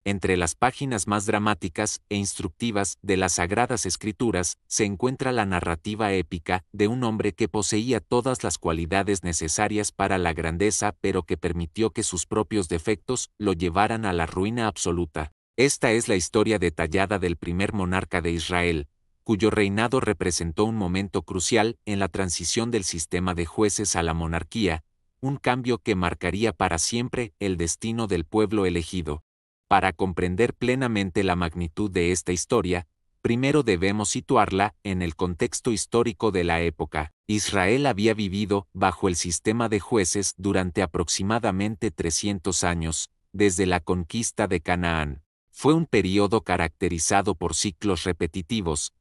Entre las páginas más dramáticas e instructivas de las Sagradas Escrituras se encuentra la narrativa épica de un hombre que poseía todas las cualidades necesarias para la grandeza pero que permitió que sus propios defectos lo llevaran a la ruina absoluta. Esta es la historia detallada del primer monarca de Israel, cuyo reinado representó un momento crucial en la transición del sistema de jueces a la monarquía, un cambio que marcaría para siempre el destino del pueblo elegido. Para comprender plenamente la magnitud de esta historia, primero debemos situarla en el contexto histórico de la época. Israel había vivido bajo el sistema de jueces durante aproximadamente 300 años, desde la conquista de Canaán. Fue un período caracterizado por ciclos repetitivos.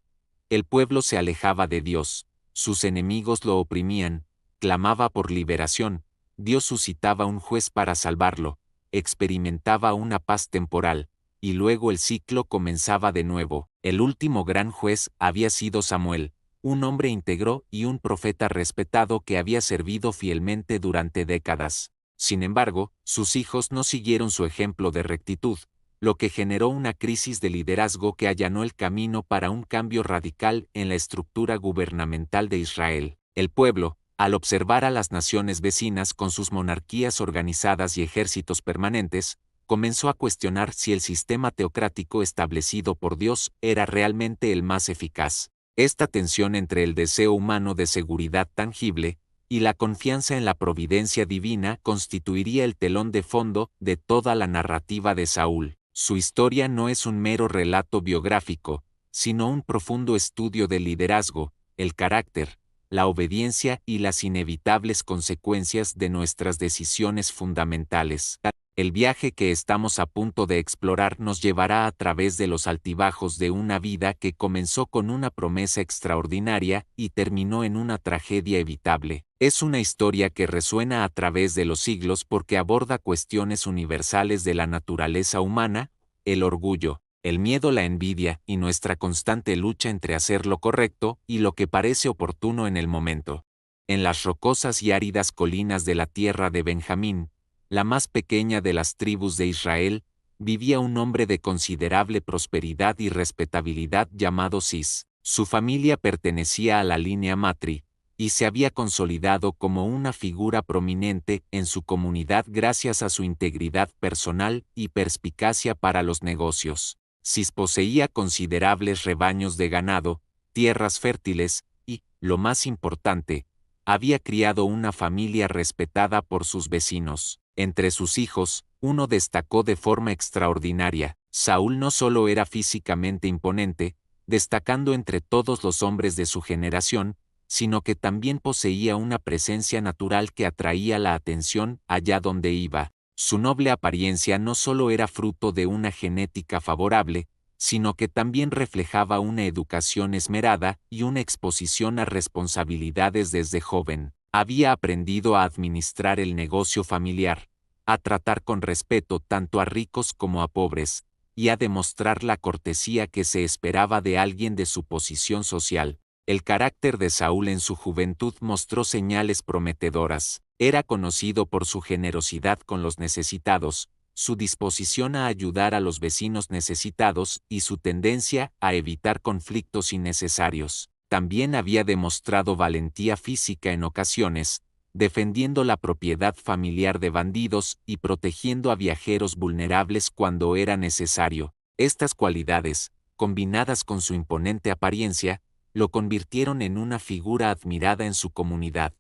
El pueblo se alejaba de Dios, sus enemigos lo oprimían, clamaba por liberación, Dios suscitaba un juez para salvarlo, experimentaba una paz temporal, y luego el ciclo comenzaba de nuevo. El último gran juez había sido Samuel, un hombre íntegro y un profeta respetado que había servido fielmente durante décadas. Sin embargo, sus hijos no siguieron su ejemplo de rectitud, lo que generó una crisis de liderazgo que allanó el camino para un cambio radical en la estructura gubernamental de Israel. El pueblo, al observar a las naciones vecinas con sus monarquías organizadas y ejércitos permanentes, comenzó a cuestionar si el sistema teocrático establecido por Dios era realmente el más eficaz. Esta tensión entre el deseo humano de seguridad tangible y la confianza en la providencia divina constituiría el telón de fondo de toda la narrativa de Saúl. Su historia no es un mero relato biográfico, sino un profundo estudio del liderazgo, el carácter, la obediencia y las inevitables consecuencias de nuestras decisiones fundamentales. El viaje que estamos a punto de explorar nos llevará a través de los altibajos de una vida que comenzó con una promesa extraordinaria y terminó en una tragedia evitable. Es una historia que resuena a través de los siglos porque aborda cuestiones universales de la naturaleza humana, el orgullo, el miedo, la envidia y nuestra constante lucha entre hacer lo correcto y lo que parece oportuno en el momento. En las rocosas y áridas colinas de la tierra de Benjamín, la más pequeña de las tribus de Israel, vivía un hombre de considerable prosperidad y respetabilidad llamado Cis. Su familia pertenecía a la línea Matri, y se había consolidado como una figura prominente en su comunidad gracias a su integridad personal y perspicacia para los negocios. Cis poseía considerables rebaños de ganado, tierras fértiles y, lo más importante, había criado una familia respetada por sus vecinos. Entre sus hijos, uno destacó de forma extraordinaria. Saúl no solo era físicamente imponente, destacando entre todos los hombres de su generación, sino que también poseía una presencia natural que atraía la atención allá donde iba. Su noble apariencia no solo era fruto de una genética favorable, sino que también reflejaba una educación esmerada y una exposición a responsabilidades desde joven. Había aprendido a administrar el negocio familiar, a tratar con respeto tanto a ricos como a pobres, y a demostrar la cortesía que se esperaba de alguien de su posición social. El carácter de Saúl en su juventud mostró señales prometedoras. Era conocido por su generosidad con los necesitados, su disposición a ayudar a los vecinos necesitados y su tendencia a evitar conflictos innecesarios. También había demostrado valentía física en ocasiones, defendiendo la propiedad familiar de bandidos y protegiendo a viajeros vulnerables cuando era necesario. Estas cualidades, combinadas con su imponente apariencia, lo convirtieron en una figura admirada en su comunidad.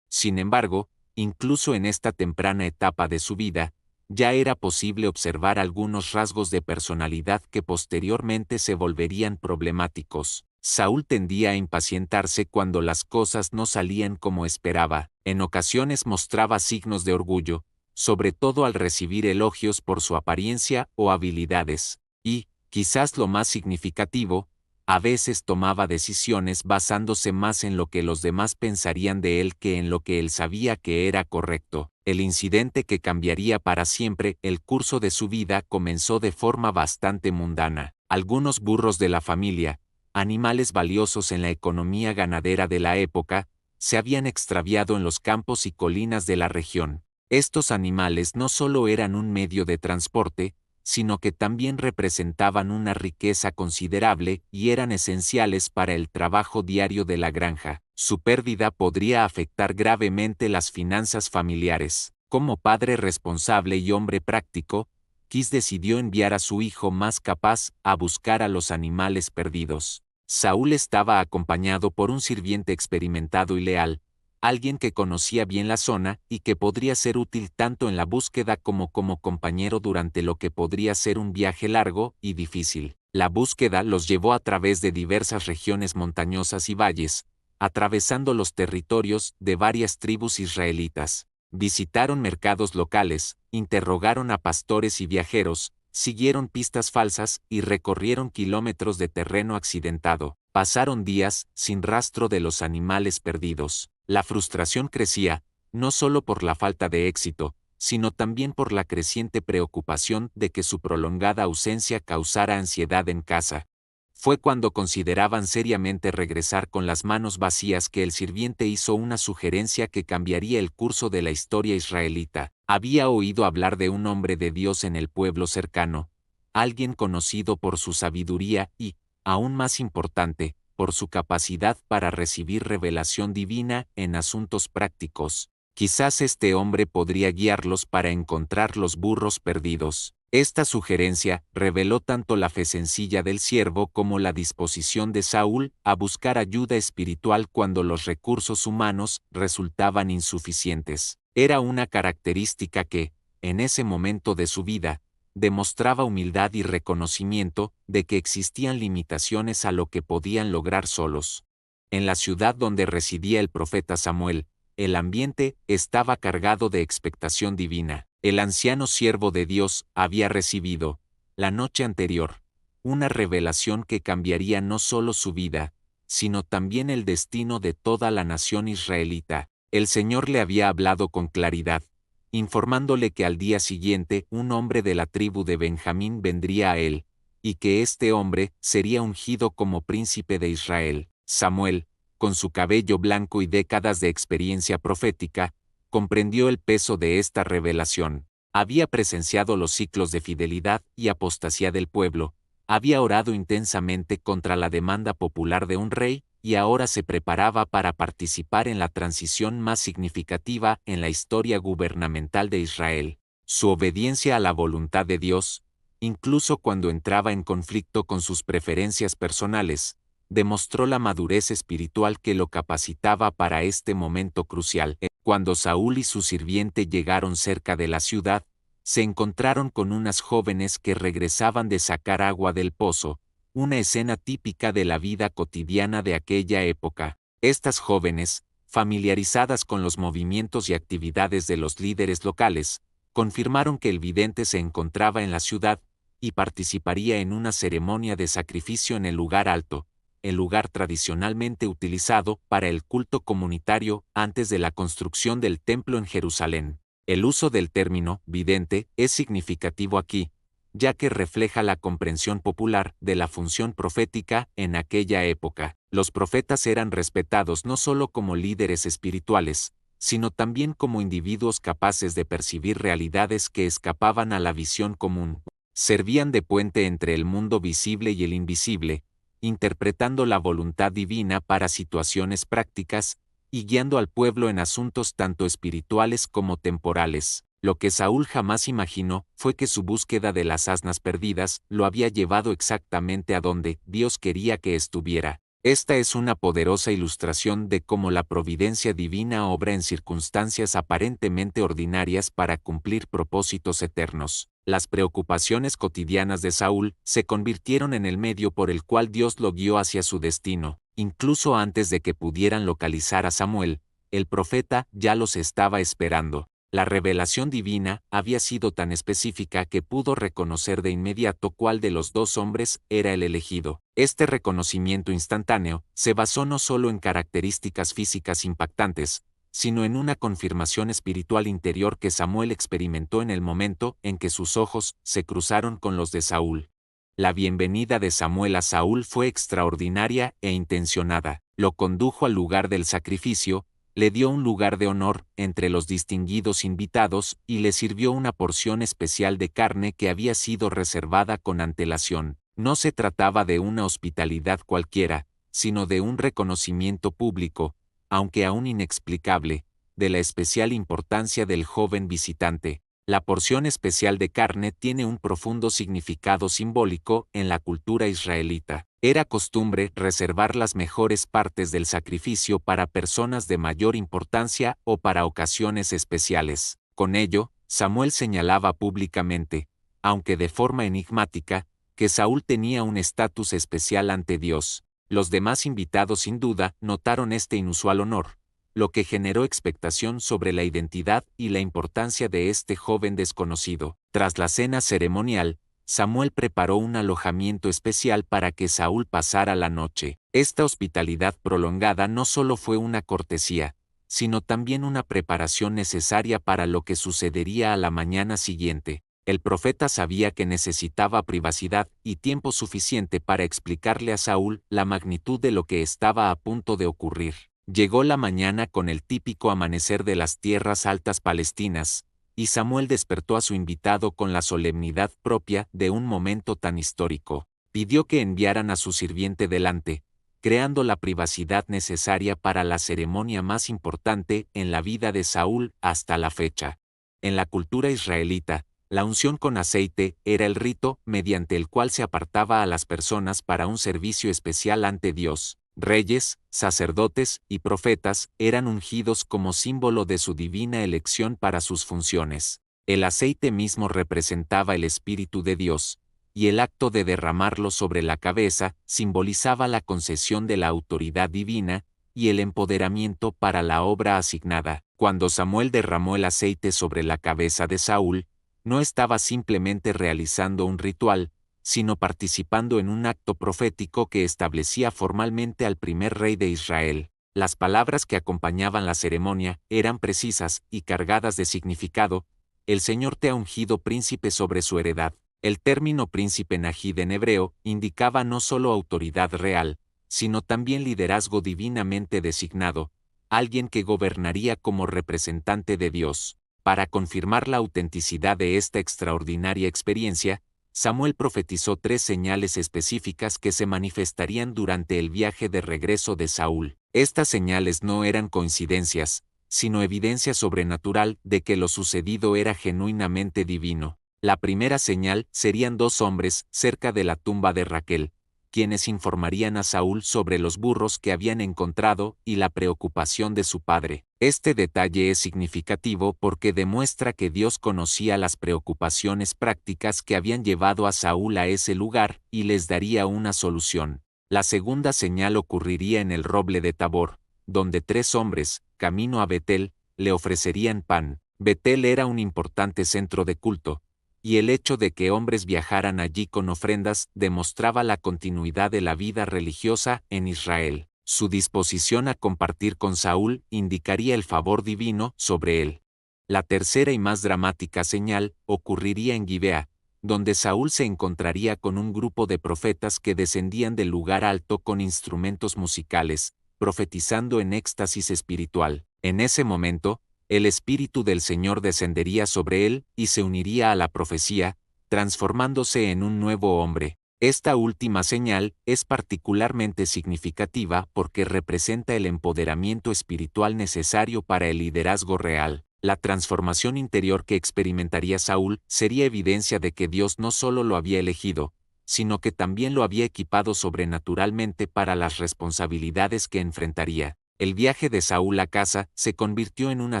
Sin embargo, incluso en esta temprana etapa de su vida, ya era posible observar algunos rasgos de personalidad que posteriormente se volverían problemáticos. Saúl tendía a impacientarse cuando las cosas no salían como esperaba. En ocasiones mostraba signos de orgullo, sobre todo al recibir elogios por su apariencia o habilidades. Y, quizás lo más significativo, a veces tomaba decisiones basándose más en lo que los demás pensarían de él que en lo que él sabía que era correcto. El incidente que cambiaría para siempre el curso de su vida comenzó de forma bastante mundana. Algunos burros de la familia, animales valiosos en la economía ganadera de la época, se habían extraviado en los campos y colinas de la región. Estos animales no solo eran un medio de transporte, sino que también representaban una riqueza considerable y eran esenciales para el trabajo diario de la granja. Su pérdida podría afectar gravemente las finanzas familiares. Como padre responsable y hombre práctico, Quis decidió enviar a su hijo más capaz a buscar a los animales perdidos. Saúl estaba acompañado por un sirviente experimentado y leal, alguien que conocía bien la zona y que podría ser útil tanto en la búsqueda como compañero durante lo que podría ser un viaje largo y difícil. La búsqueda los llevó a través de diversas regiones montañosas y valles, atravesando los territorios de varias tribus israelitas. Visitaron mercados locales, interrogaron a pastores y viajeros, siguieron pistas falsas y recorrieron kilómetros de terreno accidentado. Pasaron días sin rastro de los animales perdidos. La frustración crecía, no solo por la falta de éxito, sino también por la creciente preocupación de que su prolongada ausencia causara ansiedad en casa. Fue cuando consideraban seriamente regresar con las manos vacías que el sirviente hizo una sugerencia que cambiaría el curso de la historia israelita. Había oído hablar de un hombre de Dios en el pueblo cercano, alguien conocido por su sabiduría y, aún más importante, por su capacidad para recibir revelación divina en asuntos prácticos. Quizás este hombre podría guiarlos para encontrar los burros perdidos. Esta sugerencia reveló tanto la fe sencilla del siervo como la disposición de Saúl a buscar ayuda espiritual cuando los recursos humanos resultaban insuficientes. Era una característica que, en ese momento de su vida, demostraba humildad y reconocimiento de que existían limitaciones a lo que podían lograr solos. En la ciudad donde residía el profeta Samuel, el ambiente estaba cargado de expectación divina. El anciano siervo de Dios había recibido, la noche anterior, una revelación que cambiaría no solo su vida, sino también el destino de toda la nación israelita. El Señor le había hablado con claridad, informándole que al día siguiente un hombre de la tribu de Benjamín vendría a él, y que este hombre sería ungido como príncipe de Israel. Samuel, con su cabello blanco y décadas de experiencia profética, comprendió el peso de esta revelación. Había presenciado los ciclos de fidelidad y apostasía del pueblo, había orado intensamente contra la demanda popular de un rey, y ahora se preparaba para participar en la transición más significativa en la historia gubernamental de Israel. Su obediencia a la voluntad de Dios, incluso cuando entraba en conflicto con sus preferencias personales, demostró la madurez espiritual que lo capacitaba para este momento crucial. Cuando Saúl y su sirviente llegaron cerca de la ciudad, se encontraron con unas jóvenes que regresaban de sacar agua del pozo, una escena típica de la vida cotidiana de aquella época. Estas jóvenes, familiarizadas con los movimientos y actividades de los líderes locales, confirmaron que el vidente se encontraba en la ciudad y participaría en una ceremonia de sacrificio en el lugar alto, el lugar tradicionalmente utilizado para el culto comunitario antes de la construcción del templo en Jerusalén. El uso del término vidente es significativo aquí, ya que refleja la comprensión popular de la función profética en aquella época. Los profetas eran respetados no solo como líderes espirituales, sino también como individuos capaces de percibir realidades que escapaban a la visión común. Servían de puente entre el mundo visible y el invisible, interpretando la voluntad divina para situaciones prácticas, y guiando al pueblo en asuntos tanto espirituales como temporales. Lo que Saúl jamás imaginó fue que su búsqueda de las asnas perdidas lo había llevado exactamente a donde Dios quería que estuviera. Esta es una poderosa ilustración de cómo la providencia divina obra en circunstancias aparentemente ordinarias para cumplir propósitos eternos. Las preocupaciones cotidianas de Saúl se convirtieron en el medio por el cual Dios lo guió hacia su destino. Incluso antes de que pudieran localizar a Samuel, el profeta ya los estaba esperando. La revelación divina había sido tan específica que pudo reconocer de inmediato cuál de los dos hombres era el elegido. Este reconocimiento instantáneo se basó no solo en características físicas impactantes, sino en una confirmación espiritual interior que Samuel experimentó en el momento en que sus ojos se cruzaron con los de Saúl. La bienvenida de Samuel a Saúl fue extraordinaria e intencionada. Lo condujo al lugar del sacrificio, le dio un lugar de honor entre los distinguidos invitados y le sirvió una porción especial de carne que había sido reservada con antelación. No se trataba de una hospitalidad cualquiera, sino de un reconocimiento público, aunque aún inexplicable, de la especial importancia del joven visitante. La porción especial de carne tiene un profundo significado simbólico en la cultura israelita. Era costumbre reservar las mejores partes del sacrificio para personas de mayor importancia o para ocasiones especiales. Con ello, Samuel señalaba públicamente, aunque de forma enigmática, que Saúl tenía un estatus especial ante Dios. Los demás invitados sin duda notaron este inusual honor, lo que generó expectación sobre la identidad y la importancia de este joven desconocido. Tras la cena ceremonial, Samuel preparó un alojamiento especial para que Saúl pasara la noche. Esta hospitalidad prolongada no solo fue una cortesía, sino también una preparación necesaria para lo que sucedería a la mañana siguiente. El profeta sabía que necesitaba privacidad y tiempo suficiente para explicarle a Saúl la magnitud de lo que estaba a punto de ocurrir. Llegó la mañana con el típico amanecer de las tierras altas palestinas, y Samuel despertó a su invitado con la solemnidad propia de un momento tan histórico. Pidió que enviaran a su sirviente delante, creando la privacidad necesaria para la ceremonia más importante en la vida de Saúl hasta la fecha. En la cultura israelita, la unción con aceite era el rito mediante el cual se apartaba a las personas para un servicio especial ante Dios. Reyes, sacerdotes y profetas eran ungidos como símbolo de su divina elección para sus funciones. El aceite mismo representaba el Espíritu de Dios, y el acto de derramarlo sobre la cabeza simbolizaba la concesión de la autoridad divina y el empoderamiento para la obra asignada. Cuando Samuel derramó el aceite sobre la cabeza de Saúl, no estaba simplemente realizando un ritual, sino participando en un acto profético que establecía formalmente al primer rey de Israel. Las palabras que acompañaban la ceremonia eran precisas y cargadas de significado: el Señor te ha ungido príncipe sobre su heredad. El término príncipe Nahid en hebreo indicaba no solo autoridad real, sino también liderazgo divinamente designado, alguien que gobernaría como representante de Dios. Para confirmar la autenticidad de esta extraordinaria experiencia, Samuel profetizó 3 señales específicas que se manifestarían durante el viaje de regreso de Saúl. Estas señales no eran coincidencias, sino evidencia sobrenatural de que lo sucedido era genuinamente divino. La primera señal serían 2 hombres cerca de la tumba de Raquel, quienes informarían a Saúl sobre los burros que habían encontrado y la preocupación de su padre. Este detalle es significativo porque demuestra que Dios conocía las preocupaciones prácticas que habían llevado a Saúl a ese lugar y les daría una solución. La segunda señal ocurriría en el roble de Tabor, donde 3 hombres, camino a Betel, le ofrecerían pan. Betel era un importante centro de culto, y el hecho de que hombres viajaran allí con ofrendas demostraba la continuidad de la vida religiosa en Israel. Su disposición a compartir con Saúl indicaría el favor divino sobre él. La tercera y más dramática señal ocurriría en Gibea, donde Saúl se encontraría con un grupo de profetas que descendían del lugar alto con instrumentos musicales, profetizando en éxtasis espiritual. En ese momento, el Espíritu del Señor descendería sobre él y se uniría a la profecía, transformándose en un nuevo hombre. Esta última señal es particularmente significativa porque representa el empoderamiento espiritual necesario para el liderazgo real. La transformación interior que experimentaría Saúl sería evidencia de que Dios no solo lo había elegido, sino que también lo había equipado sobrenaturalmente para las responsabilidades que enfrentaría. El viaje de Saúl a casa se convirtió en una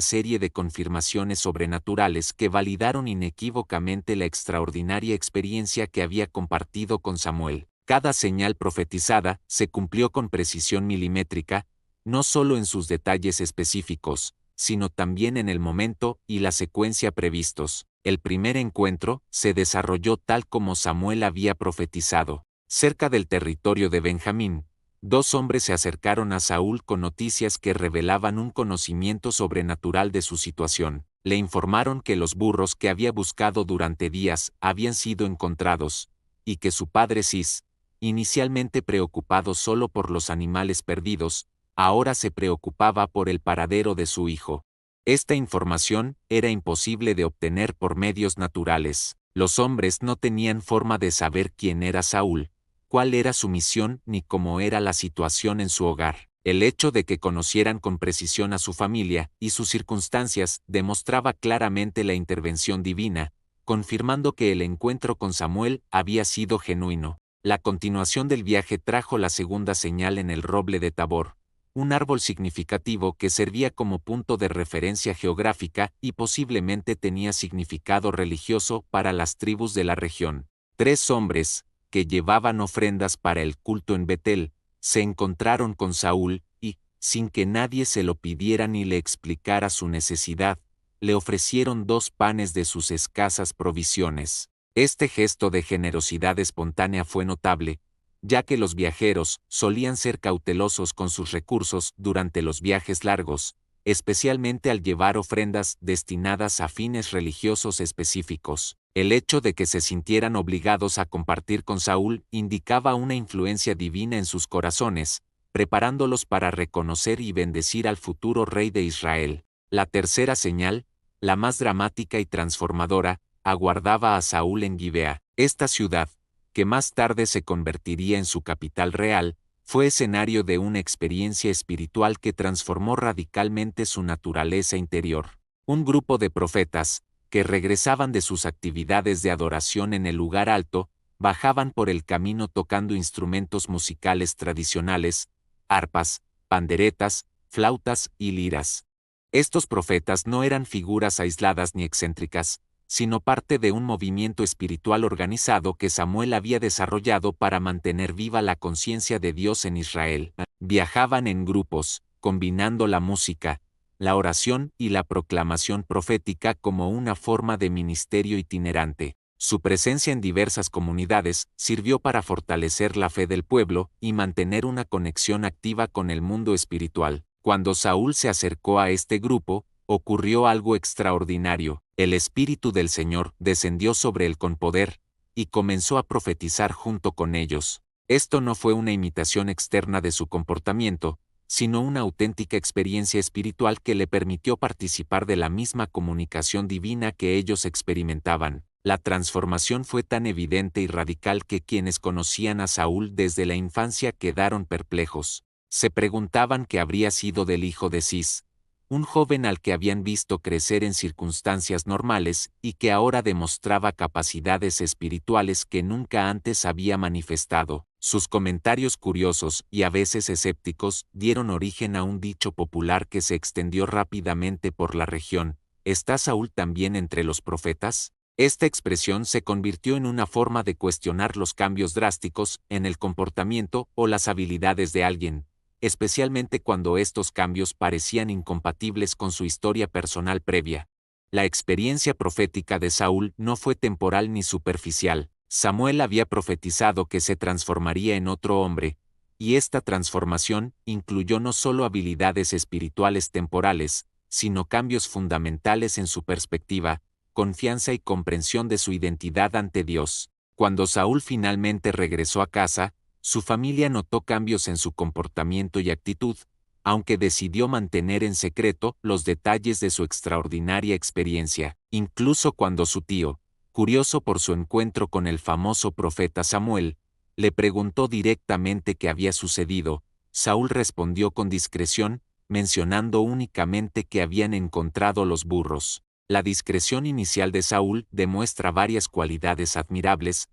serie de confirmaciones sobrenaturales que validaron inequívocamente la extraordinaria experiencia que había compartido con Samuel. Cada señal profetizada se cumplió con precisión milimétrica, no solo en sus detalles específicos, sino también en el momento y la secuencia previstos. El primer encuentro se desarrolló tal como Samuel había profetizado. Cerca del territorio de Benjamín, 2 hombres se acercaron a Saúl con noticias que revelaban un conocimiento sobrenatural de su situación. Le informaron que los burros que había buscado durante días habían sido encontrados, y que su padre Cis, inicialmente preocupado solo por los animales perdidos, ahora se preocupaba por el paradero de su hijo. Esta información era imposible de obtener por medios naturales. Los hombres no tenían forma de saber quién era Saúl, cuál era su misión ni cómo era la situación en su hogar. El hecho de que conocieran con precisión a su familia y sus circunstancias demostraba claramente la intervención divina, confirmando que el encuentro con Samuel había sido genuino. La continuación del viaje trajo la segunda señal en el roble de Tabor, un árbol significativo que servía como punto de referencia geográfica y posiblemente tenía significado religioso para las tribus de la región. 3 hombres, que llevaban ofrendas para el culto en Betel, se encontraron con Saúl y, sin que nadie se lo pidiera ni le explicara su necesidad, le ofrecieron 2 panes de sus escasas provisiones. Este gesto de generosidad espontánea fue notable, ya que los viajeros solían ser cautelosos con sus recursos durante los viajes largos, especialmente al llevar ofrendas destinadas a fines religiosos específicos. El hecho de que se sintieran obligados a compartir con Saúl indicaba una influencia divina en sus corazones, preparándolos para reconocer y bendecir al futuro rey de Israel. La tercera señal, la más dramática y transformadora, aguardaba a Saúl en Gibea. Esta ciudad, que más tarde se convertiría en su capital real, fue escenario de una experiencia espiritual que transformó radicalmente su naturaleza interior. Un grupo de profetas, que regresaban de sus actividades de adoración en el lugar alto, bajaban por el camino tocando instrumentos musicales tradicionales, arpas, panderetas, flautas y liras. Estos profetas no eran figuras aisladas ni excéntricas, sino parte de un movimiento espiritual organizado que Samuel había desarrollado para mantener viva la conciencia de Dios en Israel. Viajaban en grupos, combinando la música, la oración y la proclamación profética como una forma de ministerio itinerante. Su presencia en diversas comunidades sirvió para fortalecer la fe del pueblo y mantener una conexión activa con el mundo espiritual. Cuando Saúl se acercó a este grupo, ocurrió algo extraordinario. El Espíritu del Señor descendió sobre él con poder, y comenzó a profetizar junto con ellos. Esto no fue una imitación externa de su comportamiento, sino una auténtica experiencia espiritual que le permitió participar de la misma comunicación divina que ellos experimentaban. La transformación fue tan evidente y radical que quienes conocían a Saúl desde la infancia quedaron perplejos. Se preguntaban qué habría sido del hijo de Cis, un joven al que habían visto crecer en circunstancias normales y que ahora demostraba capacidades espirituales que nunca antes había manifestado. Sus comentarios curiosos y a veces escépticos dieron origen a un dicho popular que se extendió rápidamente por la región: ¿está Saúl también entre los profetas? Esta expresión se convirtió en una forma de cuestionar los cambios drásticos en el comportamiento o las habilidades de alguien, especialmente cuando estos cambios parecían incompatibles con su historia personal previa. La experiencia profética de Saúl no fue temporal ni superficial. Samuel había profetizado que se transformaría en otro hombre, y esta transformación incluyó no solo habilidades espirituales temporales, sino cambios fundamentales en su perspectiva, confianza y comprensión de su identidad ante Dios. Cuando Saúl finalmente regresó a casa, su familia notó cambios en su comportamiento y actitud, aunque decidió mantener en secreto los detalles de su extraordinaria experiencia. Incluso cuando su tío, curioso por su encuentro con el famoso profeta Samuel, le preguntó directamente qué había sucedido, Saúl respondió con discreción, mencionando únicamente que habían encontrado los burros. La discreción inicial de Saúl demuestra varias cualidades admirables: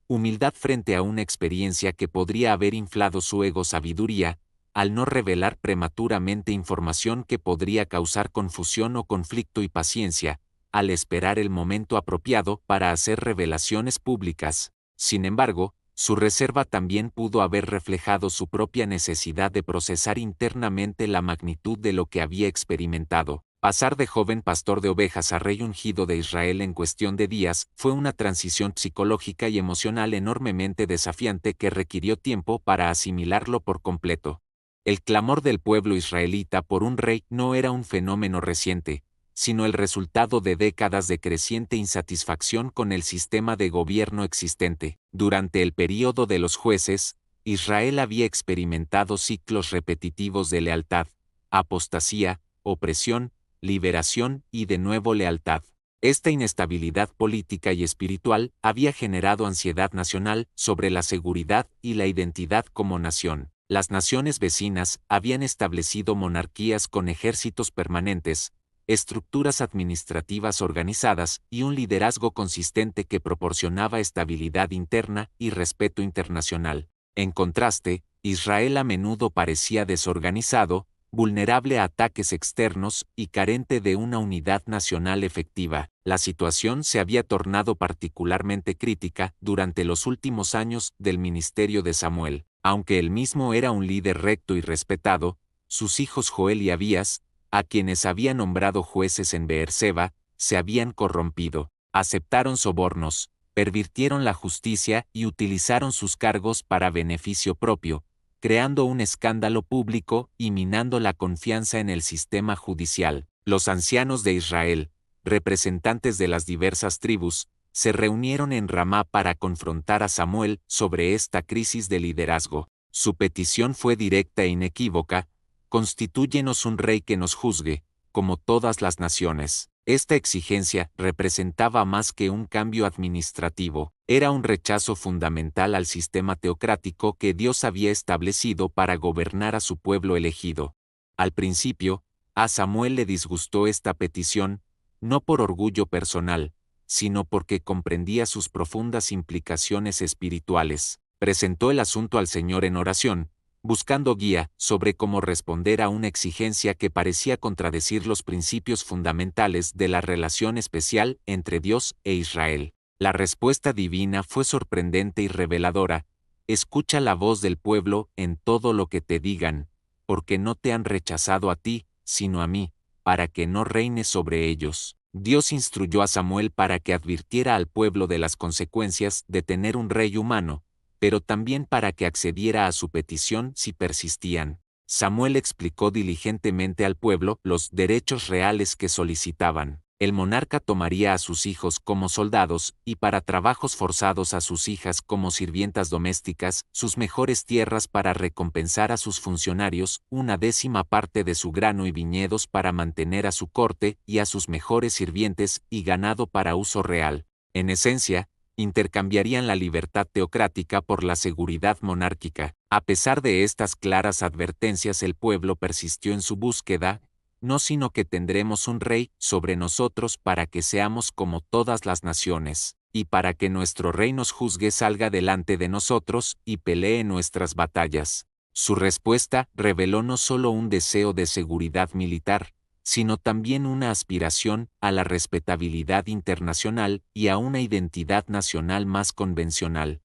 humildad frente a una experiencia que podría haber inflado su ego, sabiduría, al no revelar prematuramente información que podría causar confusión o conflicto, y paciencia, al esperar el momento apropiado para hacer revelaciones públicas. Sin embargo, su reserva también pudo haber reflejado su propia necesidad de procesar internamente la magnitud de lo que había experimentado. Pasar de joven pastor de ovejas a rey ungido de Israel en cuestión de días fue una transición psicológica y emocional enormemente desafiante que requirió tiempo para asimilarlo por completo. El clamor del pueblo israelita por un rey no era un fenómeno reciente, sino el resultado de décadas de creciente insatisfacción con el sistema de gobierno existente. Durante el período de los jueces, Israel había experimentado ciclos repetitivos de lealtad, apostasía, opresión, liberación y de nuevo lealtad. Esta inestabilidad política y espiritual había generado ansiedad nacional sobre la seguridad y la identidad como nación. Las naciones vecinas habían establecido monarquías con ejércitos permanentes, estructuras administrativas organizadas y un liderazgo consistente que proporcionaba estabilidad interna y respeto internacional. En contraste, Israel a menudo parecía desorganizado, vulnerable a ataques externos y carente de una unidad nacional efectiva. La situación se había tornado particularmente crítica durante los últimos años del ministerio de Samuel. Aunque él mismo era un líder recto y respetado, sus hijos Joel y Abías, a quienes había nombrado jueces en Beerseba, se habían corrompido, aceptaron sobornos, pervirtieron la justicia y utilizaron sus cargos para beneficio propio, creando un escándalo público y minando la confianza en el sistema judicial. Los ancianos de Israel, representantes de las diversas tribus, se reunieron en Ramá para confrontar a Samuel sobre esta crisis de liderazgo. Su petición fue directa e inequívoca: constitúyenos un rey que nos juzgue, como todas las naciones. Esta exigencia representaba más que un cambio administrativo, era un rechazo fundamental al sistema teocrático que Dios había establecido para gobernar a su pueblo elegido. Al principio, a Samuel le disgustó esta petición, no por orgullo personal, sino porque comprendía sus profundas implicaciones espirituales. Presentó el asunto al Señor en oración, buscando guía sobre cómo responder a una exigencia que parecía contradecir los principios fundamentales de la relación especial entre Dios e Israel. La respuesta divina fue sorprendente y reveladora: escucha la voz del pueblo en todo lo que te digan, porque no te han rechazado a ti, sino a mí, para que no reines sobre ellos. Dios instruyó a Samuel para que advirtiera al pueblo de las consecuencias de tener un rey humano, pero también para que accediera a su petición si persistían. Samuel explicó diligentemente al pueblo los derechos reales que solicitaban. El monarca tomaría a sus hijos como soldados y para trabajos forzados a sus hijas como sirvientas domésticas, sus mejores tierras para recompensar a sus funcionarios, una décima parte de su grano y viñedos para mantener a su corte y a sus mejores sirvientes y ganado para uso real. En esencia, intercambiarían la libertad teocrática por la seguridad monárquica. A pesar de estas claras advertencias, el pueblo persistió en su búsqueda: no sino que tendremos un rey sobre nosotros para que seamos como todas las naciones, y para que nuestro rey nos juzgue, salga delante de nosotros y pelee nuestras batallas. Su respuesta reveló no solo un deseo de seguridad militar, sino también una aspiración a la respetabilidad internacional y a una identidad nacional más convencional.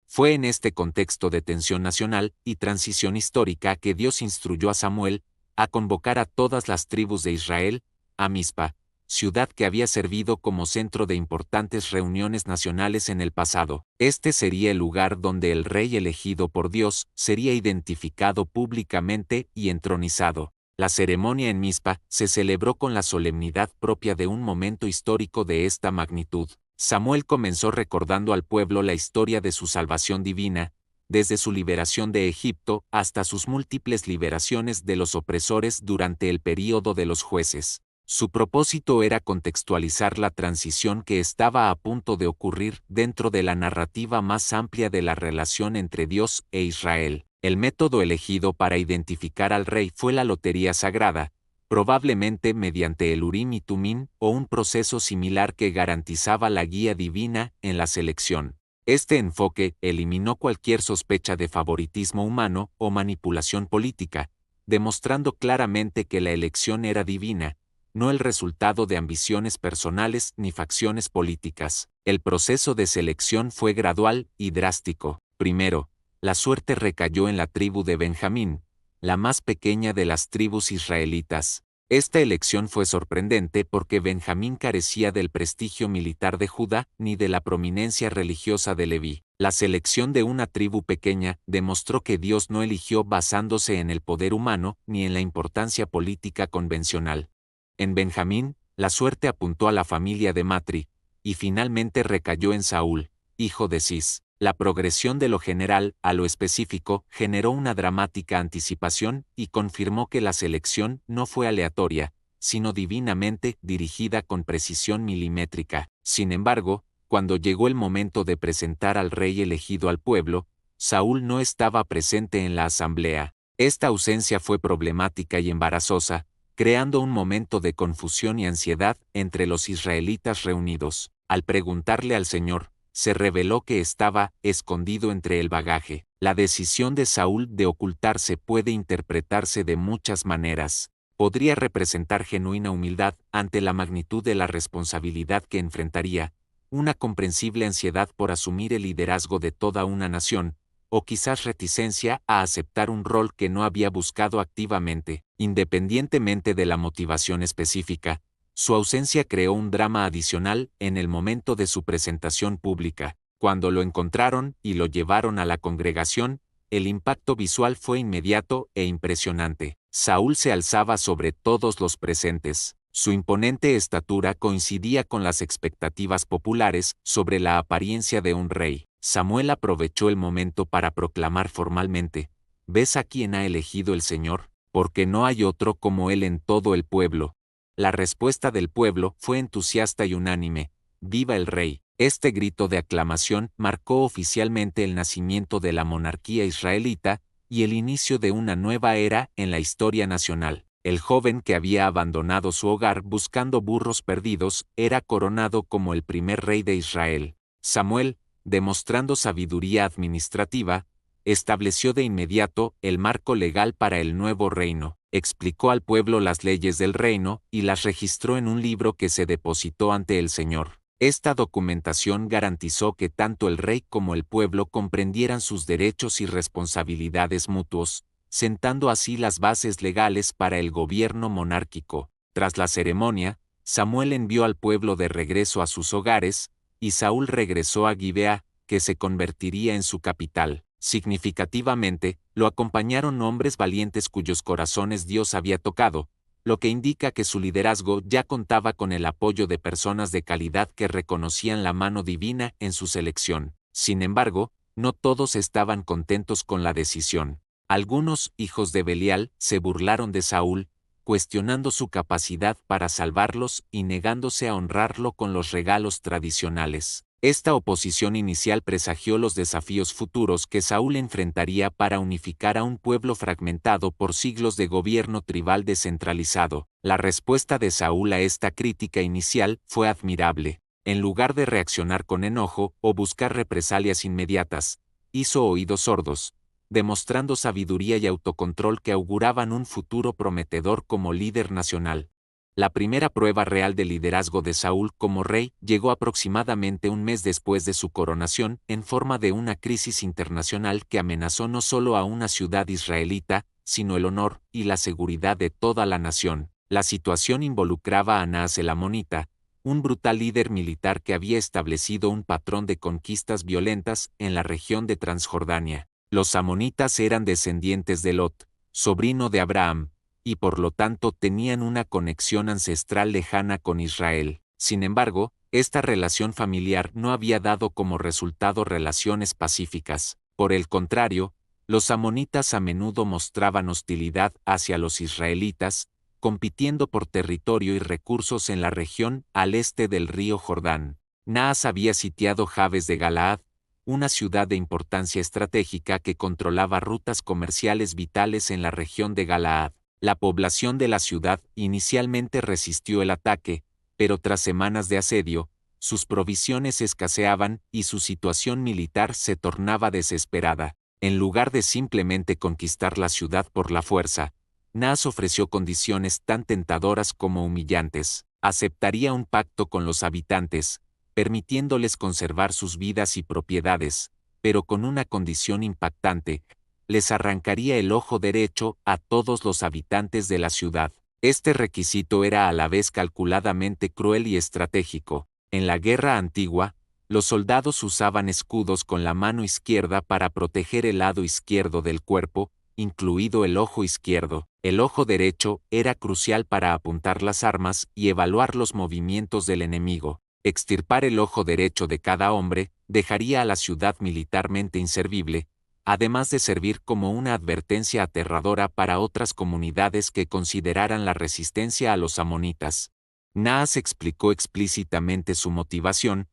Fue en este contexto de tensión nacional y transición histórica que Dios instruyó a Samuel a convocar a todas las tribus de Israel a Mizpa, ciudad que había servido como centro de importantes reuniones nacionales en el pasado. Este sería el lugar donde el rey elegido por Dios sería identificado públicamente y entronizado. La ceremonia en Mizpa se celebró con la solemnidad propia de un momento histórico de esta magnitud. Samuel comenzó recordando al pueblo la historia de su salvación divina, desde su liberación de Egipto hasta sus múltiples liberaciones de los opresores durante el período de los jueces. Su propósito era contextualizar la transición que estaba a punto de ocurrir dentro de la narrativa más amplia de la relación entre Dios e Israel. El método elegido para identificar al rey fue la lotería sagrada, probablemente mediante el Urim y Tumim o un proceso similar que garantizaba la guía divina en la selección. Este enfoque eliminó cualquier sospecha de favoritismo humano o manipulación política, demostrando claramente que la elección era divina, no el resultado de ambiciones personales ni facciones políticas. El proceso de selección fue gradual y drástico. Primero, la suerte recayó en la tribu de Benjamín, la más pequeña de las tribus israelitas. Esta elección fue sorprendente porque Benjamín carecía del prestigio militar de Judá ni de la prominencia religiosa de Leví. La selección de una tribu pequeña demostró que Dios no eligió basándose en el poder humano ni en la importancia política convencional. En Benjamín, la suerte apuntó a la familia de Matri, y finalmente recayó en Saúl, hijo de Cis. La progresión de lo general a lo específico generó una dramática anticipación y confirmó que la selección no fue aleatoria, sino divinamente dirigida con precisión milimétrica. Sin embargo, cuando llegó el momento de presentar al rey elegido al pueblo, Saúl no estaba presente en la asamblea. Esta ausencia fue problemática y embarazosa, creando un momento de confusión y ansiedad entre los israelitas reunidos. Al preguntarle al Señor, se reveló que estaba escondido entre el bagaje. La decisión de Saúl de ocultarse puede interpretarse de muchas maneras. Podría representar genuina humildad ante la magnitud de la responsabilidad que enfrentaría, una comprensible ansiedad por asumir el liderazgo de toda una nación, o quizás reticencia a aceptar un rol que no había buscado activamente. Independientemente de la motivación específica, su ausencia creó un drama adicional en el momento de su presentación pública. Cuando lo encontraron y lo llevaron a la congregación, el impacto visual fue inmediato e impresionante. Saúl se alzaba sobre todos los presentes. Su imponente estatura coincidía con las expectativas populares sobre la apariencia de un rey. Samuel aprovechó el momento para proclamar formalmente: ¿Ves a quién ha elegido el Señor? Porque no hay otro como él en todo el pueblo. La respuesta del pueblo fue entusiasta y unánime: ¡Viva el rey! Este grito de aclamación marcó oficialmente el nacimiento de la monarquía israelita y el inicio de una nueva era en la historia nacional. El joven que había abandonado su hogar buscando burros perdidos era coronado como el primer rey de Israel. Samuel, demostrando sabiduría administrativa, estableció de inmediato el marco legal para el nuevo reino, explicó al pueblo las leyes del reino y las registró en un libro que se depositó ante el Señor. Esta documentación garantizó que tanto el rey como el pueblo comprendieran sus derechos y responsabilidades mutuos, sentando así las bases legales para el gobierno monárquico. Tras la ceremonia, Samuel envió al pueblo de regreso a sus hogares, y Saúl regresó a Gibea, que se convertiría en su capital. Significativamente, lo acompañaron hombres valientes cuyos corazones Dios había tocado, lo que indica que su liderazgo ya contaba con el apoyo de personas de calidad que reconocían la mano divina en su selección. Sin embargo, no todos estaban contentos con la decisión. Algunos hijos de Belial se burlaron de Saúl, cuestionando su capacidad para salvarlos y negándose a honrarlo con los regalos tradicionales. Esta oposición inicial presagió los desafíos futuros que Saúl enfrentaría para unificar a un pueblo fragmentado por siglos de gobierno tribal descentralizado. La respuesta de Saúl a esta crítica inicial fue admirable. En lugar de reaccionar con enojo o buscar represalias inmediatas, hizo oídos sordos, demostrando sabiduría y autocontrol que auguraban un futuro prometedor como líder nacional. La primera prueba real de liderazgo de Saúl como rey llegó aproximadamente un mes después de su coronación, en forma de una crisis internacional que amenazó no solo a una ciudad israelita, sino el honor y la seguridad de toda la nación. La situación involucraba a Anás el Amonita, un brutal líder militar que había establecido un patrón de conquistas violentas en la región de Transjordania. Los amonitas eran descendientes de Lot, sobrino de Abraham, y por lo tanto tenían una conexión ancestral lejana con Israel. Sin embargo, esta relación familiar no había dado como resultado relaciones pacíficas. Por el contrario, los amonitas a menudo mostraban hostilidad hacia los israelitas, compitiendo por territorio y recursos en la región al este del río Jordán. Naas había sitiado Jabes de Galaad, una ciudad de importancia estratégica que controlaba rutas comerciales vitales en la región de Galaad. La población de la ciudad inicialmente resistió el ataque, pero tras semanas de asedio, sus provisiones escaseaban y su situación militar se tornaba desesperada. En lugar de simplemente conquistar la ciudad por la fuerza, Naas ofreció condiciones tan tentadoras como humillantes. Aceptaría un pacto con los habitantes, permitiéndoles conservar sus vidas y propiedades, pero con una condición impactante: les arrancaría el ojo derecho a todos los habitantes de la ciudad. Este requisito era a la vez calculadamente cruel y estratégico. En la guerra antigua, los soldados usaban escudos con la mano izquierda para proteger el lado izquierdo del cuerpo, incluido el ojo izquierdo. El ojo derecho era crucial para apuntar las armas y evaluar los movimientos del enemigo. Extirpar el ojo derecho de cada hombre dejaría a la ciudad militarmente inservible, además de servir como una advertencia aterradora para otras comunidades que consideraran la resistencia a los amonitas. Naas explicó explícitamente su motivación: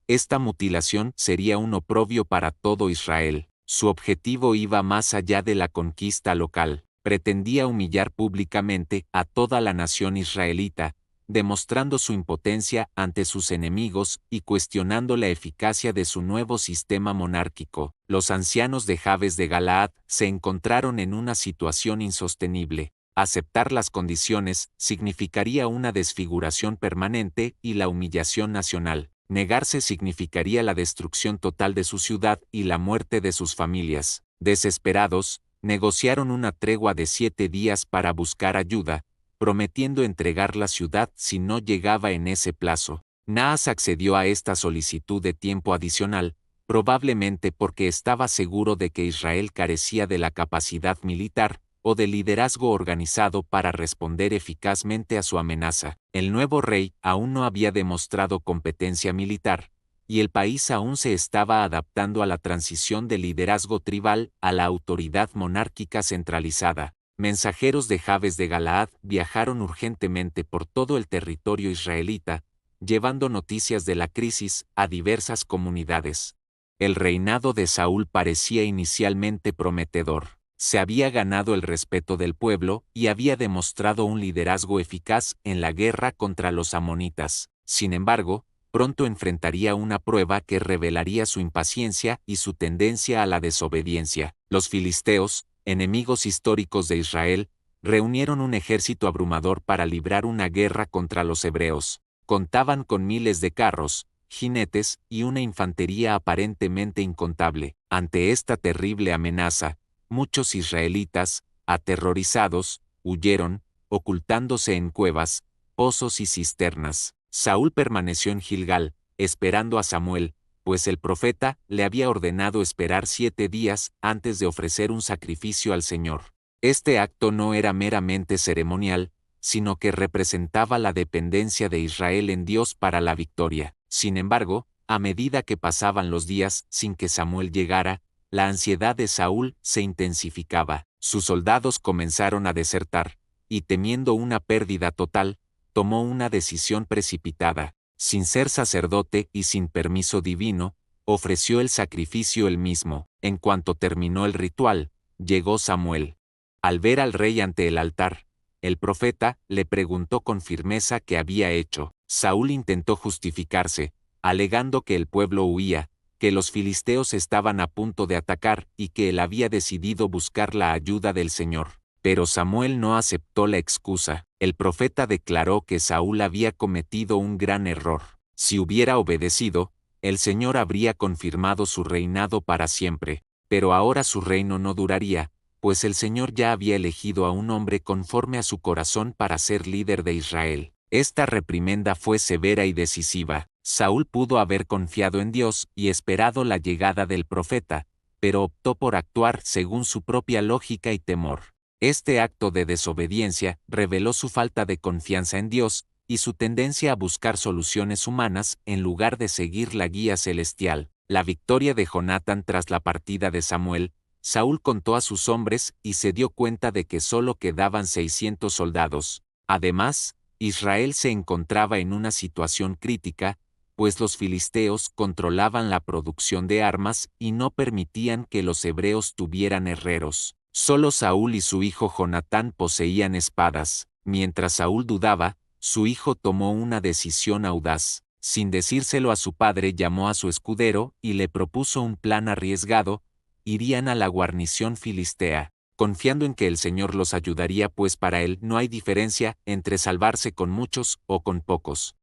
esta mutilación sería un oprobio para todo Israel. Su objetivo iba más allá de la conquista local. Pretendía humillar públicamente a toda la nación israelita, demostrando su impotencia ante sus enemigos y cuestionando la eficacia de su nuevo sistema monárquico. Los ancianos de Jabes de Galaad se encontraron en una situación insostenible. Aceptar las condiciones significaría una desfiguración permanente y la humillación nacional. Negarse significaría la destrucción total de su ciudad y la muerte de sus familias. Desesperados, negociaron una tregua de 7 días para buscar ayuda, prometiendo entregar la ciudad si no llegaba en ese plazo. Naas accedió a esta solicitud de tiempo adicional, probablemente porque estaba seguro de que Israel carecía de la capacidad militar o de liderazgo organizado para responder eficazmente a su amenaza. El nuevo rey aún no había demostrado competencia militar, y el país aún se estaba adaptando a la transición del liderazgo tribal a la autoridad monárquica centralizada. Mensajeros de Jabes de Galaad viajaron urgentemente por todo el territorio israelita, llevando noticias de la crisis a diversas comunidades. El reinado de Saúl parecía inicialmente prometedor. Se había ganado el respeto del pueblo y había demostrado un liderazgo eficaz en la guerra contra los amonitas. Sin embargo, pronto enfrentaría una prueba que revelaría su impaciencia y su tendencia a la desobediencia. Los filisteos, enemigos históricos de Israel, reunieron un ejército abrumador para librar una guerra contra los hebreos. Contaban con miles de carros, jinetes y una infantería aparentemente incontable. Ante esta terrible amenaza, muchos israelitas, aterrorizados, huyeron, ocultándose en cuevas, pozos y cisternas. Saúl permaneció en Gilgal, esperando a Samuel, pues el profeta le había ordenado esperar 7 días antes de ofrecer un sacrificio al Señor. Este acto no era meramente ceremonial, sino que representaba la dependencia de Israel en Dios para la victoria. Sin embargo, a medida que pasaban los días sin que Samuel llegara, la ansiedad de Saúl se intensificaba. Sus soldados comenzaron a desertar, y temiendo una pérdida total, tomó una decisión precipitada. Sin ser sacerdote y sin permiso divino, ofreció el sacrificio él mismo. En cuanto terminó el ritual, llegó Samuel. Al ver al rey ante el altar, el profeta le preguntó con firmeza qué había hecho. Saúl intentó justificarse, alegando que el pueblo huía, que los filisteos estaban a punto de atacar y que él había decidido buscar la ayuda del Señor. Pero Samuel no aceptó la excusa. El profeta declaró que Saúl había cometido un gran error. Si hubiera obedecido, el Señor habría confirmado su reinado para siempre, pero ahora su reino no duraría, pues el Señor ya había elegido a un hombre conforme a su corazón para ser líder de Israel. Esta reprimenda fue severa y decisiva. Saúl pudo haber confiado en Dios y esperado la llegada del profeta, pero optó por actuar según su propia lógica y temor. Este acto de desobediencia reveló su falta de confianza en Dios y su tendencia a buscar soluciones humanas en lugar de seguir la guía celestial. La victoria de Jonatán tras la partida de Samuel. Saúl contó a sus hombres y se dio cuenta de que solo quedaban 600 soldados. Además, Israel se encontraba en una situación crítica, pues los filisteos controlaban la producción de armas y no permitían que los hebreos tuvieran herreros. Solo Saúl y su hijo Jonatán poseían espadas. Mientras Saúl dudaba, su hijo tomó una decisión audaz. Sin decírselo a su padre, llamó a su escudero y le propuso un plan arriesgado: irían a la guarnición filistea, confiando en que el Señor los ayudaría, pues para él no hay diferencia entre salvarse con muchos o con pocos.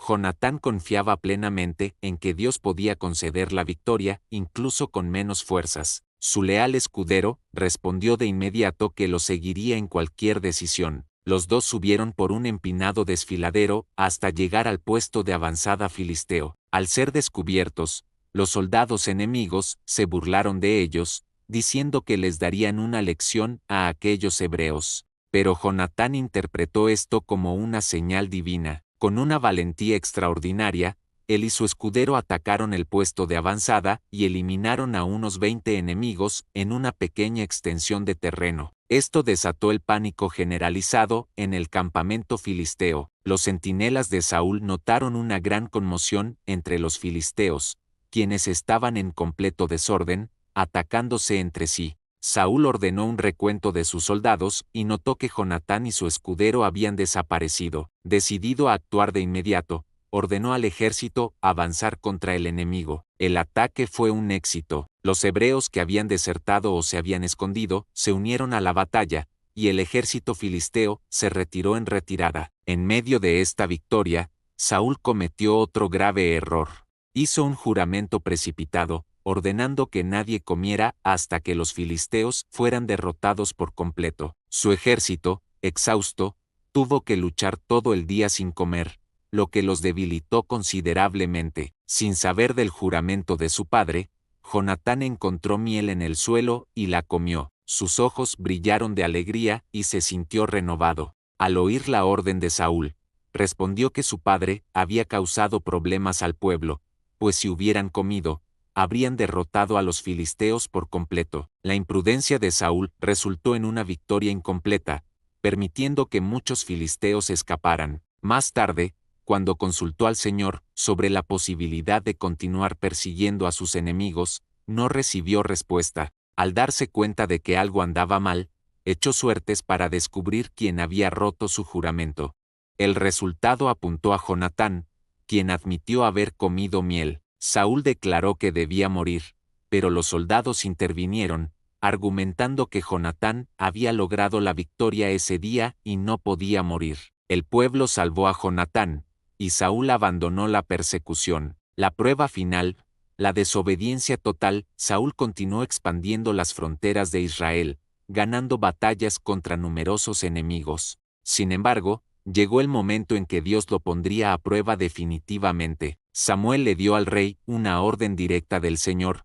Jonatán confiaba plenamente en que Dios podía conceder la victoria, incluso con menos fuerzas. Su leal escudero respondió de inmediato que lo seguiría en cualquier decisión. Los dos subieron por un empinado desfiladero hasta llegar al puesto de avanzada filisteo. Al ser descubiertos, los soldados enemigos se burlaron de ellos, diciendo que les darían una lección a aquellos hebreos. Pero Jonatán interpretó esto como una señal divina. Con una valentía extraordinaria, él y su escudero atacaron el puesto de avanzada y eliminaron a unos 20 enemigos en una pequeña extensión de terreno. Esto desató el pánico generalizado en el campamento filisteo. Los centinelas de Saúl notaron una gran conmoción entre los filisteos, quienes estaban en completo desorden, atacándose entre sí. Saúl ordenó un recuento de sus soldados y notó que Jonatán y su escudero habían desaparecido. Decidido a actuar de inmediato, ordenó al ejército avanzar contra el enemigo. El ataque fue un éxito. Los hebreos que habían desertado o se habían escondido se unieron a la batalla, y el ejército filisteo se retiró en retirada. En medio de esta victoria, Saúl cometió otro grave error. Hizo un juramento precipitado, ordenando que nadie comiera hasta que los filisteos fueran derrotados por completo. Su ejército, exhausto, tuvo que luchar todo el día sin comer, lo que los debilitó considerablemente. Sin saber del juramento de su padre, Jonatán encontró miel en el suelo y la comió. Sus ojos brillaron de alegría y se sintió renovado. Al oír la orden de Saúl, respondió que su padre había causado problemas al pueblo, pues si hubieran comido, habrían derrotado a los filisteos por completo. La imprudencia de Saúl resultó en una victoria incompleta, permitiendo que muchos filisteos escaparan. Más tarde, cuando consultó al Señor sobre la posibilidad de continuar persiguiendo a sus enemigos, no recibió respuesta. Al darse cuenta de que algo andaba mal, echó suertes para descubrir quién había roto su juramento. El resultado apuntó a Jonatán, quien admitió haber comido miel. Saúl declaró que debía morir, pero los soldados intervinieron, argumentando que Jonatán había logrado la victoria ese día y no podía morir. El pueblo salvó a Jonatán, y Saúl abandonó la persecución. La prueba final, la desobediencia total. Saúl continuó expandiendo las fronteras de Israel, ganando batallas contra numerosos enemigos. Sin embargo, llegó el momento en que Dios lo pondría a prueba definitivamente. Samuel le dio al rey una orden directa del Señor.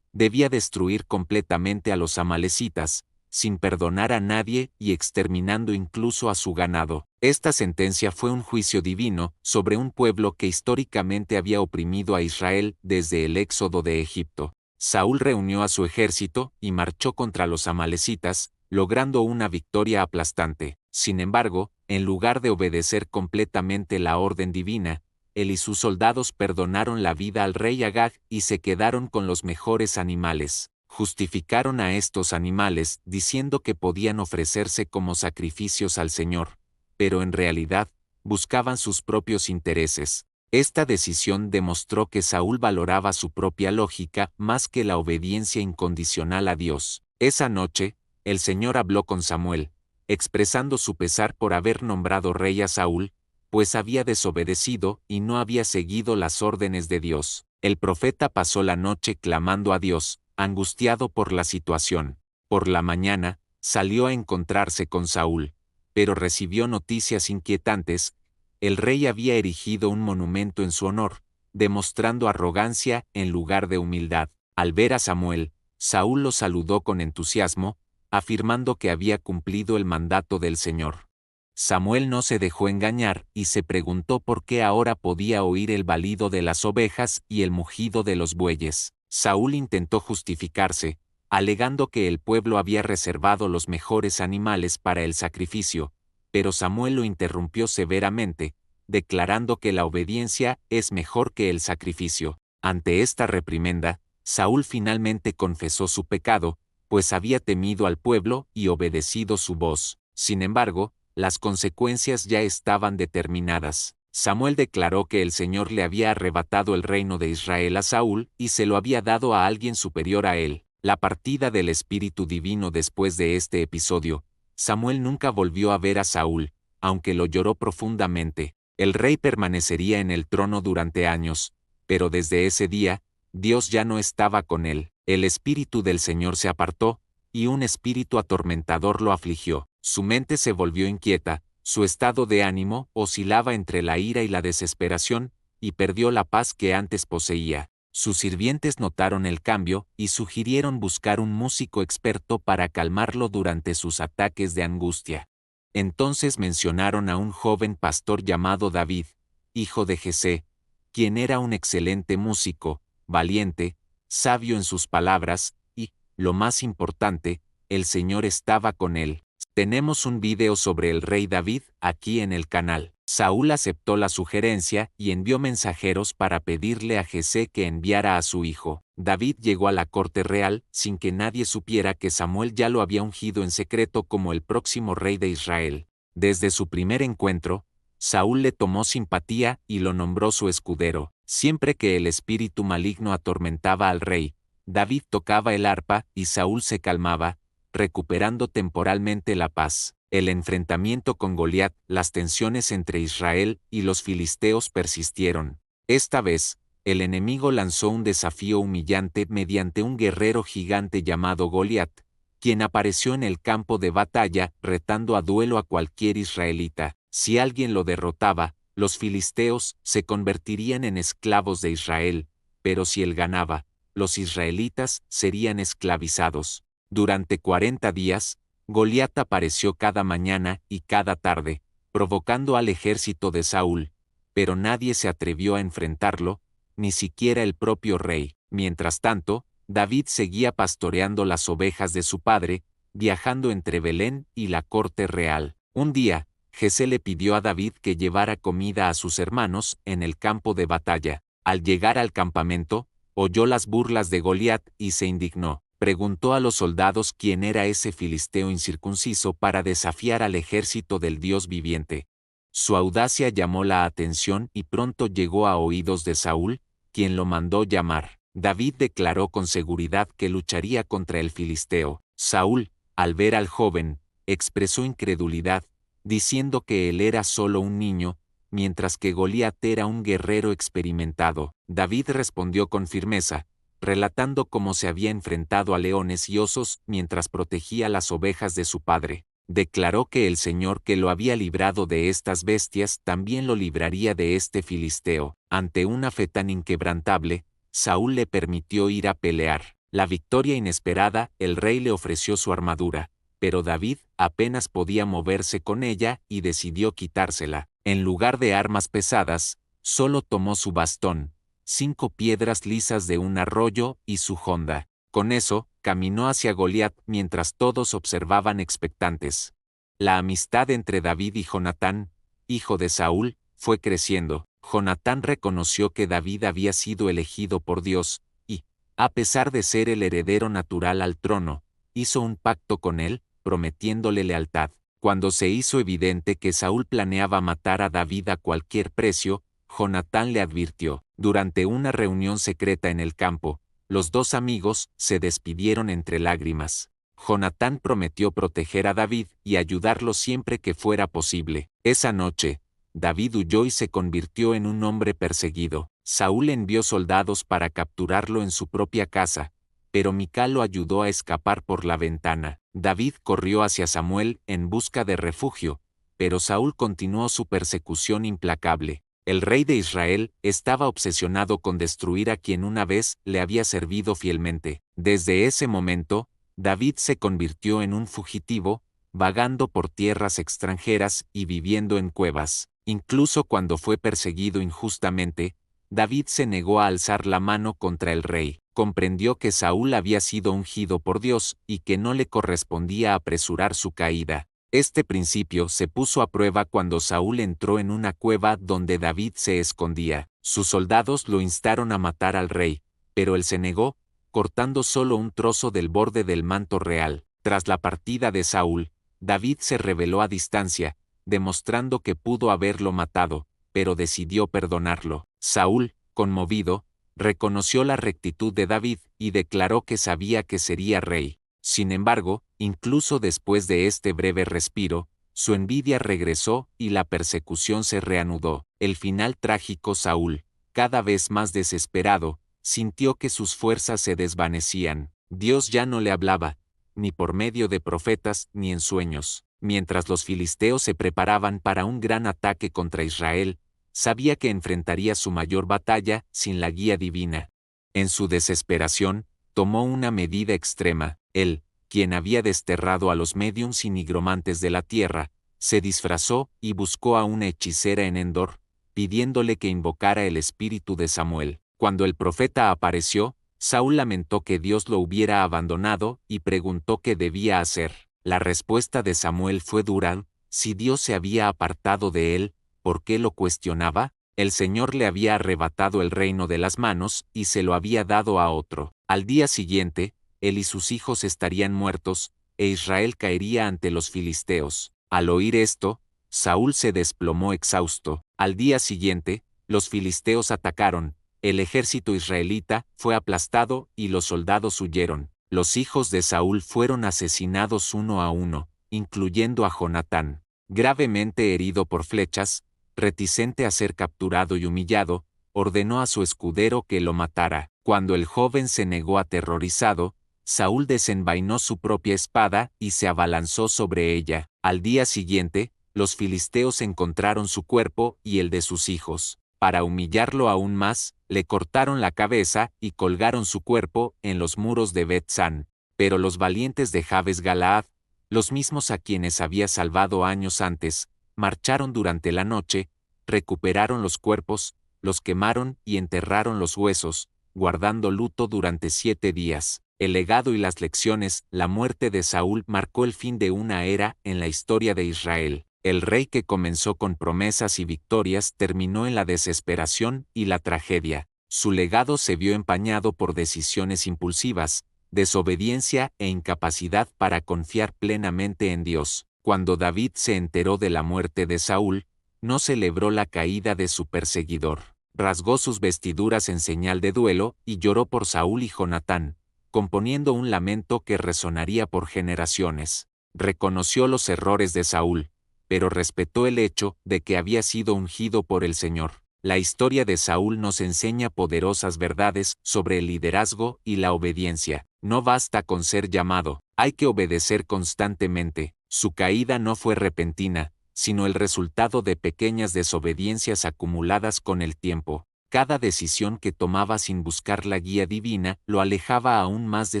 Debía destruir completamente a los amalecitas, sin perdonar a nadie y exterminando incluso a su ganado. Esta sentencia fue un juicio divino sobre un pueblo que históricamente había oprimido a Israel desde el éxodo de Egipto. Saúl reunió a su ejército y marchó contra los amalecitas, logrando una victoria aplastante. Sin embargo, en lugar de obedecer completamente la orden divina, él y sus soldados perdonaron la vida al rey Agag y se quedaron con los mejores animales. Justificaron a estos animales diciendo que podían ofrecerse como sacrificios al Señor, pero en realidad, buscaban sus propios intereses. Esta decisión demostró que Saúl valoraba su propia lógica más que la obediencia incondicional a Dios. Esa noche, el Señor habló con Samuel, expresando su pesar por haber nombrado rey a Saúl, pues había desobedecido y no había seguido las órdenes de Dios. El profeta pasó la noche clamando a Dios, angustiado por la situación. Por la mañana, salió a encontrarse con Saúl, pero recibió noticias inquietantes. El rey había erigido un monumento en su honor, demostrando arrogancia en lugar de humildad. Al ver a Samuel, Saúl lo saludó con entusiasmo, afirmando que había cumplido el mandato del Señor. Samuel no se dejó engañar y se preguntó por qué ahora podía oír el balido de las ovejas y el mugido de los bueyes. Saúl intentó justificarse, alegando que el pueblo había reservado los mejores animales para el sacrificio, pero Samuel lo interrumpió severamente, declarando que la obediencia es mejor que el sacrificio. Ante esta reprimenda, Saúl finalmente confesó su pecado, pues había temido al pueblo y obedecido su voz. Sin embargo, las consecuencias ya estaban determinadas. Samuel declaró que el Señor le había arrebatado el reino de Israel a Saúl y se lo había dado a alguien superior a él. La partida del Espíritu Divino. Después de este episodio, Samuel nunca volvió a ver a Saúl, aunque lo lloró profundamente. El rey permanecería en el trono durante años, pero desde ese día, Dios ya no estaba con él. El Espíritu del Señor se apartó, y un espíritu atormentador lo afligió. Su mente se volvió inquieta, su estado de ánimo oscilaba entre la ira y la desesperación, y perdió la paz que antes poseía. Sus sirvientes notaron el cambio y sugirieron buscar un músico experto para calmarlo durante sus ataques de angustia. Entonces mencionaron a un joven pastor llamado David, hijo de Jesé, quien era un excelente músico, valiente, sabio en sus palabras, y, lo más importante, el Señor estaba con él. Tenemos un video sobre el rey David aquí en el canal. Saúl aceptó la sugerencia y envió mensajeros para pedirle a Jesé que enviara a su hijo. David llegó a la corte real sin que nadie supiera que Samuel ya lo había ungido en secreto como el próximo rey de Israel. Desde su primer encuentro, Saúl le tomó simpatía y lo nombró su escudero. Siempre que el espíritu maligno atormentaba al rey, David tocaba el arpa y Saúl se calmaba, recuperando temporalmente la paz. El enfrentamiento con Goliat, las tensiones entre Israel y los filisteos persistieron. Esta vez, el enemigo lanzó un desafío humillante mediante un guerrero gigante llamado Goliat, quien apareció en el campo de batalla retando a duelo a cualquier israelita. Si alguien lo derrotaba, los filisteos se convertirían en esclavos de Israel, pero si él ganaba, los israelitas serían esclavizados. Durante 40 días, Goliat apareció cada mañana y cada tarde, provocando al ejército de Saúl, pero nadie se atrevió a enfrentarlo, ni siquiera el propio rey. Mientras tanto, David seguía pastoreando las ovejas de su padre, viajando entre Belén y la corte real. Un día, Jesé le pidió a David que llevara comida a sus hermanos en el campo de batalla. Al llegar al campamento, oyó las burlas de Goliat y se indignó. Preguntó a los soldados quién era ese filisteo incircunciso para desafiar al ejército del Dios viviente. Su audacia llamó la atención y pronto llegó a oídos de Saúl, quien lo mandó llamar. David declaró con seguridad que lucharía contra el filisteo. Saúl, al ver al joven, expresó incredulidad, diciendo que él era solo un niño, mientras que Goliat era un guerrero experimentado. David respondió con firmeza, relatando cómo se había enfrentado a leones y osos mientras protegía las ovejas de su padre. Declaró que el Señor que lo había librado de estas bestias también lo libraría de este filisteo. Ante una fe tan inquebrantable, Saúl le permitió ir a pelear. La victoria inesperada, el rey le ofreció su armadura, pero David apenas podía moverse con ella y decidió quitársela. En lugar de armas pesadas, solo tomó su bastón, 5 piedras lisas de un arroyo y su honda. Con eso, caminó hacia Goliat mientras todos observaban expectantes. La amistad entre David y Jonatán, hijo de Saúl, fue creciendo. Jonatán reconoció que David había sido elegido por Dios, y, a pesar de ser el heredero natural al trono, hizo un pacto con él, prometiéndole lealtad. Cuando se hizo evidente que Saúl planeaba matar a David a cualquier precio, Jonatán le advirtió. Durante una reunión secreta en el campo, los dos amigos se despidieron entre lágrimas. Jonatán prometió proteger a David y ayudarlo siempre que fuera posible. Esa noche, David huyó y se convirtió en un hombre perseguido. Saúl envió soldados para capturarlo en su propia casa, pero Mical lo ayudó a escapar por la ventana. David corrió hacia Samuel en busca de refugio, pero Saúl continuó su persecución implacable. El rey de Israel estaba obsesionado con destruir a quien una vez le había servido fielmente. Desde ese momento, David se convirtió en un fugitivo, vagando por tierras extranjeras y viviendo en cuevas. Incluso cuando fue perseguido injustamente, David se negó a alzar la mano contra el rey. Comprendió que Saúl había sido ungido por Dios y que no le correspondía apresurar su caída. Este principio se puso a prueba cuando Saúl entró en una cueva donde David se escondía. Sus soldados lo instaron a matar al rey, pero él se negó, cortando solo un trozo del borde del manto real. Tras la partida de Saúl, David se rebeló a distancia, demostrando que pudo haberlo matado, pero decidió perdonarlo. Saúl, conmovido, reconoció la rectitud de David y declaró que sabía que sería rey. Sin embargo, incluso después de este breve respiro, su envidia regresó y la persecución se reanudó. El final trágico: Saúl, cada vez más desesperado, sintió que sus fuerzas se desvanecían. Dios ya no le hablaba, ni por medio de profetas ni en sueños. Mientras los filisteos se preparaban para un gran ataque contra Israel, sabía que enfrentaría su mayor batalla sin la guía divina. En su desesperación, tomó una medida extrema. Él, quien había desterrado a los médiums y nigromantes de la tierra, se disfrazó y buscó a una hechicera en Endor, pidiéndole que invocara el espíritu de Samuel. Cuando el profeta apareció, Saúl lamentó que Dios lo hubiera abandonado y preguntó qué debía hacer. La respuesta de Samuel fue dura: si Dios se había apartado de él, ¿por qué lo cuestionaba? El Señor le había arrebatado el reino de las manos y se lo había dado a otro. Al día siguiente, él y sus hijos estarían muertos, e Israel caería ante los filisteos. Al oír esto, Saúl se desplomó exhausto. Al día siguiente, los filisteos atacaron, el ejército israelita fue aplastado y los soldados huyeron. Los hijos de Saúl fueron asesinados uno a uno, incluyendo a Jonatán. Gravemente herido por flechas, reticente a ser capturado y humillado, ordenó a su escudero que lo matara. Cuando el joven se negó aterrorizado, Saúl desenvainó su propia espada y se abalanzó sobre ella. Al día siguiente, los filisteos encontraron su cuerpo y el de sus hijos. Para humillarlo aún más, le cortaron la cabeza y colgaron su cuerpo en los muros de Bet-San. Pero los valientes de Jabes Galaad, los mismos a quienes había salvado años antes, marcharon durante la noche, recuperaron los cuerpos, los quemaron y enterraron los huesos, guardando luto durante 7 días. El legado y las lecciones. La muerte de Saúl marcó el fin de una era en la historia de Israel. El rey que comenzó con promesas y victorias terminó en la desesperación y la tragedia. Su legado se vio empañado por decisiones impulsivas, desobediencia e incapacidad para confiar plenamente en Dios. Cuando David se enteró de la muerte de Saúl, no celebró la caída de su perseguidor. Rasgó sus vestiduras en señal de duelo y lloró por Saúl y Jonatán, componiendo un lamento que resonaría por generaciones. Reconoció los errores de Saúl, pero respetó el hecho de que había sido ungido por el Señor. La historia de Saúl nos enseña poderosas verdades sobre el liderazgo y la obediencia. No basta con ser llamado, hay que obedecer constantemente. Su caída no fue repentina, sino el resultado de pequeñas desobediencias acumuladas con el tiempo. Cada decisión que tomaba sin buscar la guía divina lo alejaba aún más de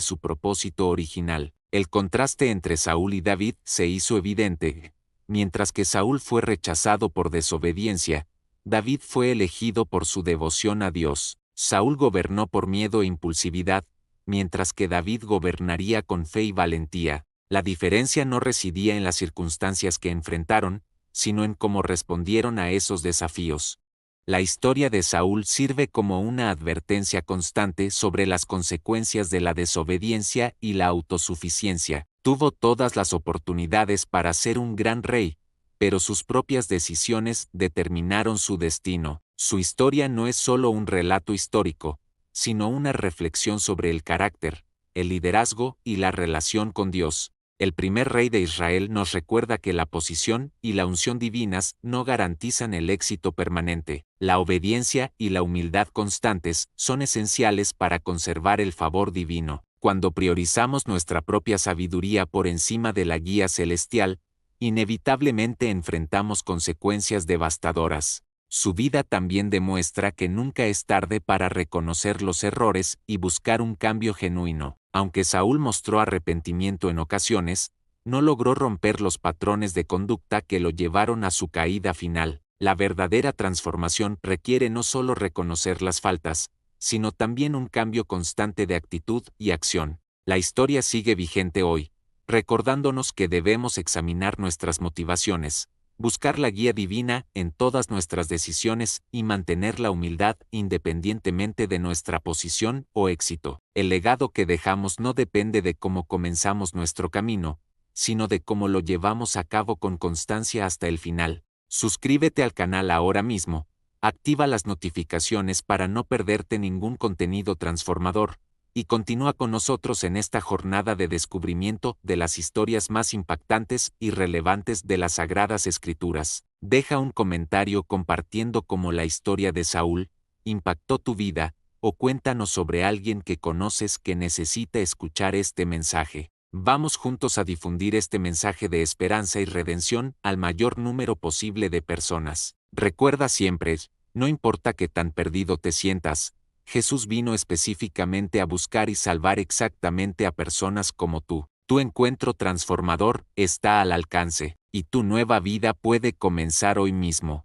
su propósito original. El contraste entre Saúl y David se hizo evidente. Mientras que Saúl fue rechazado por desobediencia, David fue elegido por su devoción a Dios. Saúl gobernó por miedo e impulsividad, mientras que David gobernaría con fe y valentía. La diferencia no residía en las circunstancias que enfrentaron, sino en cómo respondieron a esos desafíos. La historia de Saúl sirve como una advertencia constante sobre las consecuencias de la desobediencia y la autosuficiencia. Tuvo todas las oportunidades para ser un gran rey, pero sus propias decisiones determinaron su destino. Su historia no es solo un relato histórico, sino una reflexión sobre el carácter, el liderazgo y la relación con Dios. El primer rey de Israel nos recuerda que la posición y la unción divinas no garantizan el éxito permanente. La obediencia y la humildad constantes son esenciales para conservar el favor divino. Cuando priorizamos nuestra propia sabiduría por encima de la guía celestial, inevitablemente enfrentamos consecuencias devastadoras. Su vida también demuestra que nunca es tarde para reconocer los errores y buscar un cambio genuino. Aunque Saúl mostró arrepentimiento en ocasiones, no logró romper los patrones de conducta que lo llevaron a su caída final. La verdadera transformación requiere no solo reconocer las faltas, sino también un cambio constante de actitud y acción. La historia sigue vigente hoy, recordándonos que debemos examinar nuestras motivaciones, buscar la guía divina en todas nuestras decisiones y mantener la humildad independientemente de nuestra posición o éxito. El legado que dejamos no depende de cómo comenzamos nuestro camino, sino de cómo lo llevamos a cabo con constancia hasta el final. Suscríbete al canal ahora mismo, activa las notificaciones para no perderte ningún contenido transformador, y continúa con nosotros en esta jornada de descubrimiento de las historias más impactantes y relevantes de las Sagradas Escrituras. Deja un comentario compartiendo cómo la historia de Saúl impactó tu vida, o cuéntanos sobre alguien que conoces que necesita escuchar este mensaje. Vamos juntos a difundir este mensaje de esperanza y redención al mayor número posible de personas. Recuerda siempre, no importa qué tan perdido te sientas, Jesús vino específicamente a buscar y salvar exactamente a personas como tú. Tu encuentro transformador está al alcance, y tu nueva vida puede comenzar hoy mismo.